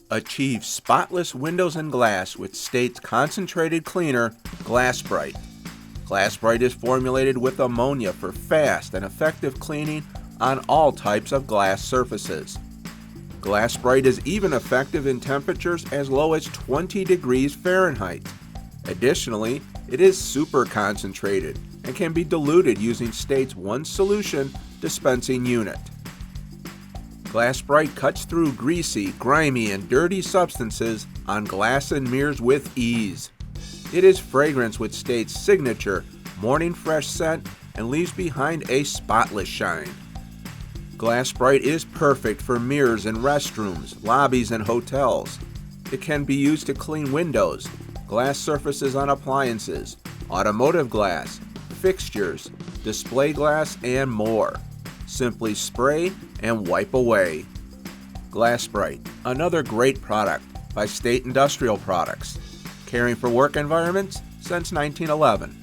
Achieve spotless windows and glass with State's concentrated cleaner, Glass Bright. Glass Bright is formulated with ammonia for fast and effective cleaning on all types of glass surfaces. Glass Bright is even effective in temperatures as low as 20 degrees Fahrenheit. Additionally, it is super concentrated and can be diluted using State's one solution dispensing unit. Glass Bright cuts through greasy, grimy, and dirty substances on glass and mirrors with ease. It is fragrance with State's signature morning fresh scent and leaves behind a spotless shine. Glass Bright is perfect for mirrors in restrooms, lobbies, and hotels. It can be used to clean windows, glass surfaces on appliances, automotive glass, fixtures, display glass, and more. Simply spray and wipe away. Glass Bright, another great product by State Industrial Products, caring for work environments since 1911.